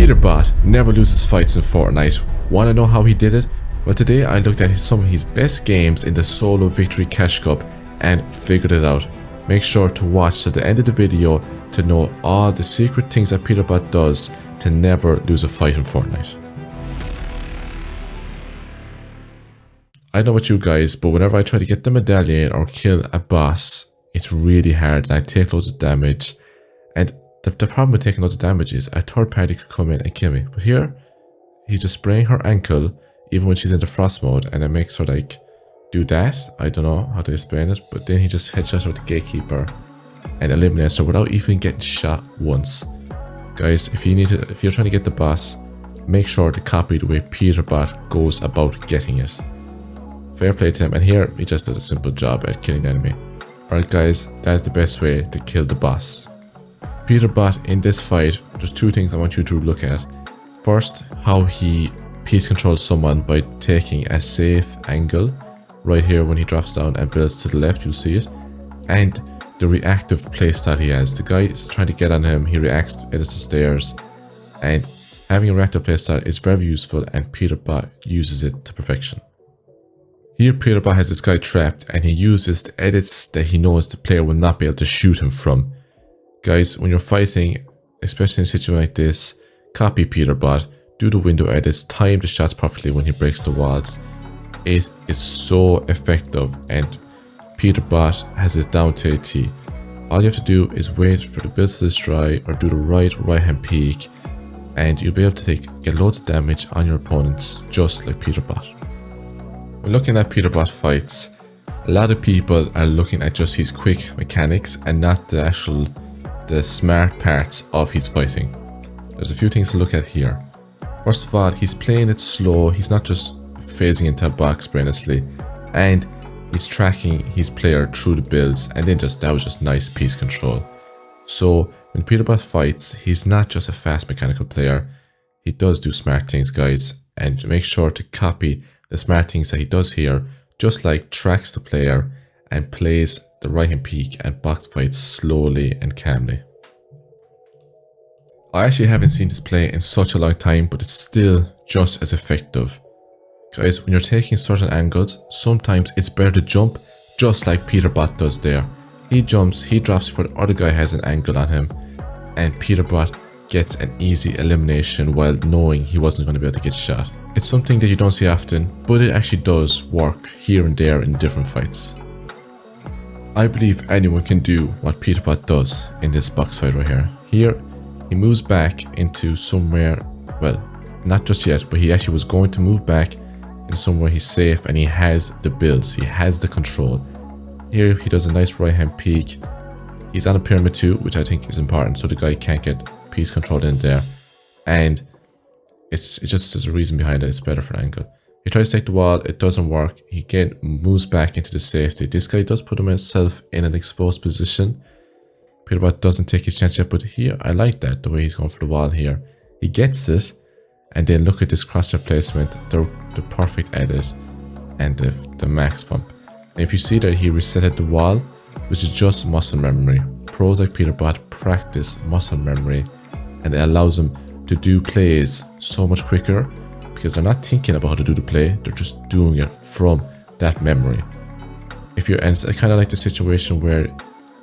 Peterbot never loses fights in Fortnite. Wanna know how he did it? Well, today I looked at some of his best games in the solo victory cash cup and figured it out. Make sure to watch to the end of the video to know all the secret things that Peterbot does to never lose a fight in Fortnite. I know about you guys, but whenever I try to get the medallion or kill a boss, it's really hard and I take loads of damage. And the problem with taking loads of damage is a third party could come in and kill me. But here, he's just spraying her ankle even when she's in the frost mode, and it makes her like do that. I don't know how to explain it, but then he just headshots her with the gatekeeper and eliminates her without even getting shot once. Guys, if you're trying to get the boss, make sure to copy the way Peterbot goes about getting it. Fair play to him, and here he just does a simple job at killing the enemy. Alright guys, that is the best way to kill the boss. Peterbot in this fight, there's two things I want you to look at. First, how he peace controls someone by taking a safe angle. Right here when he drops down and builds to the left, you'll see it. And the reactive playstyle he has. The guy is trying to get on him, he reacts at the stairs. And having a reactive playstyle is very useful, and Peterbot uses it to perfection. Here Peterbot has this guy trapped and he uses the edits that he knows the player will not be able to shoot him from. Guys, when you're fighting, especially in a situation like this, copy Peterbot, do the window edits, time the shots properly when he breaks the walls. It is so effective, and Peterbot has it down to a T. All you have to do is wait for the builds to dry or do the right hand peek, and you'll be able to get loads of damage on your opponents just like Peterbot. When looking at Peterbot fights, a lot of people are looking at just his quick mechanics and not the smart parts of his fighting. There's a few things to look at here. First of all, he's playing it slow. He's not just phasing into a box brainlessly, and he's tracking his player through the builds, and then that was just nice piece control. So when Peterbot fights, he's not just a fast mechanical player. He does do smart things, guys, and make sure to copy the smart things that he does here, just like tracks the player and plays the right hand peek and box fights slowly and calmly. I actually haven't seen this play in such a long time, but it's still just as effective. Guys, when you're taking certain angles, sometimes it's better to jump just like Peterbot does there. He jumps, he drops before the other guy has an angle on him, and Peterbot gets an easy elimination while knowing he wasn't going to be able to get shot. It's something that you don't see often, but it actually does work here and there in different fights. I believe anyone can do what Peterbot does in this box fight right here. Here, he moves back into somewhere, well, not just yet, but he actually was going to move back into somewhere he's safe, and he has the builds, he has the control. Here, he does a nice right hand peek. He's on a pyramid too, which I think is important, so the guy can't get piece control in there. And it's just there's a reason behind it, it's better for angle. He tries to take the wall, it doesn't work. He again moves back into the safety. This guy does put himself in an exposed position. Peterbot doesn't take his chance yet, but here, I like that, the way he's going for the wall here. He gets it, and then look at this crosshair placement, the perfect edit, and the max pump. And if you see that he resetted the wall, which is just muscle memory. Pros like Peterbot practice muscle memory, and it allows them to do plays so much quicker because they're not thinking about how to do the play, they're just doing it from that memory. And it's kind of like the situation where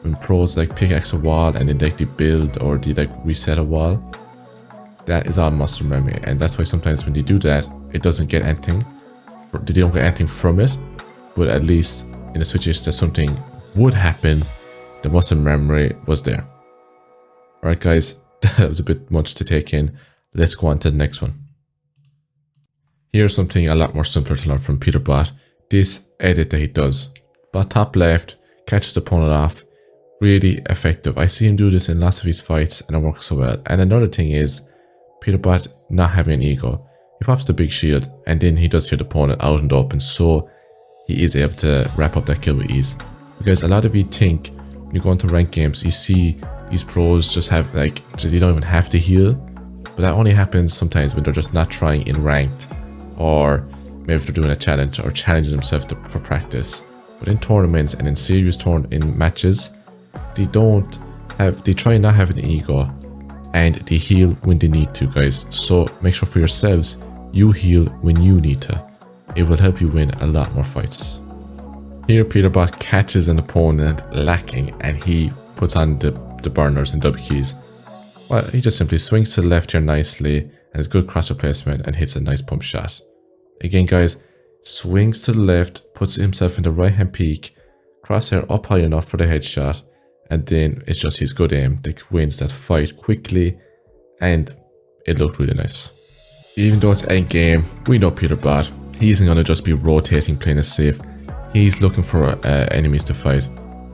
when pros like pickaxe a wall and then they build or they like reset a wall, that is all muscle memory, and that's why sometimes when they do that, it doesn't get anything. They don't get anything from it, but at least in a situation that something would happen, the muscle memory was there. Alright guys, that was a bit much to take in. Let's go on to the next one. Here's something a lot more simpler to learn from Peterbot. This edit that he does. But top left, catches the opponent off. Really effective. I see him do this in lots of his fights and it works so well. And another thing is, Peterbot not having an ego. He pops the big shield and then he does hear the opponent out and open, so he is able to wrap up that kill with ease. Because a lot of you think, when you go into ranked games, you see these pros just have like, they don't even have to heal. But that only happens sometimes when they're just not trying in ranked, or maybe if they're doing a challenge or challenging themselves for practice. But in tournaments and in serious matches, they try not have an ego. and they heal when they need to, guys. So make sure for yourselves, you heal when you need to. It will help you win a lot more fights. Here, Peterbot catches an opponent lacking and he puts on the burners and W keys. Well, he just simply swings to the left here nicely and has good cross replacement and hits a nice pump shot. Again, guys, swings to the left, puts himself in the right hand peak, crosshair up high enough for the headshot, and then it's just his good aim that wins that fight quickly, and it looked really nice. Even though it's end game, we know Peterbot, he isn't going to just be rotating playing it safe. He's looking for enemies to fight.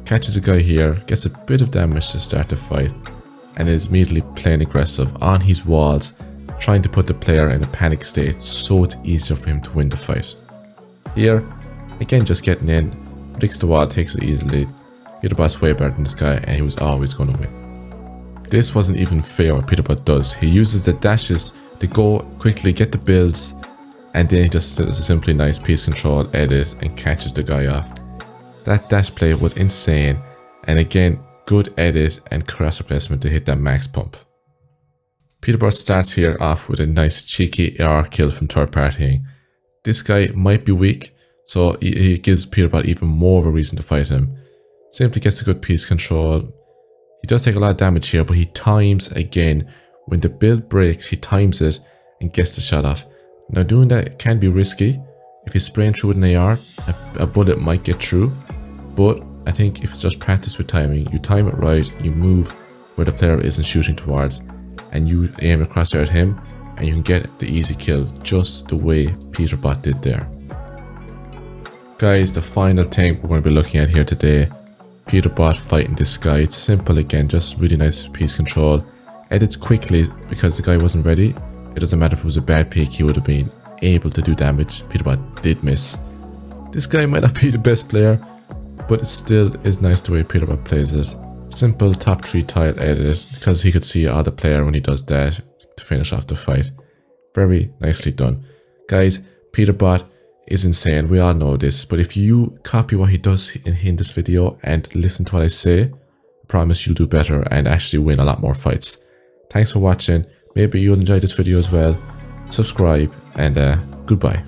Catches a guy here, gets a bit of damage to start the fight, and is immediately playing aggressive on his walls, trying to put the player in a panic state so it's easier for him to win the fight. Here, again just getting in, predicts the wall, takes it easily. Peterbot's way better than this guy and he was always going to win. This wasn't even fair what Peterbot does. He uses the dashes to go quickly, get the builds, and then he just does a simply nice piece control edit and catches the guy off. That dash play was insane, and again, good edit and cross replacement to hit that max pump. Peterbot starts here off with a nice cheeky AR kill from third partying. This guy might be weak, so he gives Peterbot even more of a reason to fight him. Simply gets a good piece control. He does take a lot of damage here, but he times again. When the build breaks, he times it and gets the shot off. Now doing that can be risky. If he's spraying through with an AR, a bullet might get through. But I think if it's just practice with timing, you time it right, you move where the player isn't shooting towards, and you aim across there at him, and you can get the easy kill just the way Peterbot did there. Guys, the final thing we're going to be looking at here today, Peterbot fighting this guy. It's simple again, just really nice piece control. Edits quickly because the guy wasn't ready. It doesn't matter if it was a bad pick, he would have been able to do damage. Peterbot did miss. This guy might not be the best player, but it still is nice the way Peterbot plays it. Simple top 3 tile edit because he could see all the player when he does that to finish off the fight. Very nicely done. Guys, Peterbot is insane, we all know this, but if you copy what he does in this video and listen to what I say, I promise you'll do better and actually win a lot more fights. Thanks for watching. Maybe you'll enjoy this video as well. Subscribe and goodbye.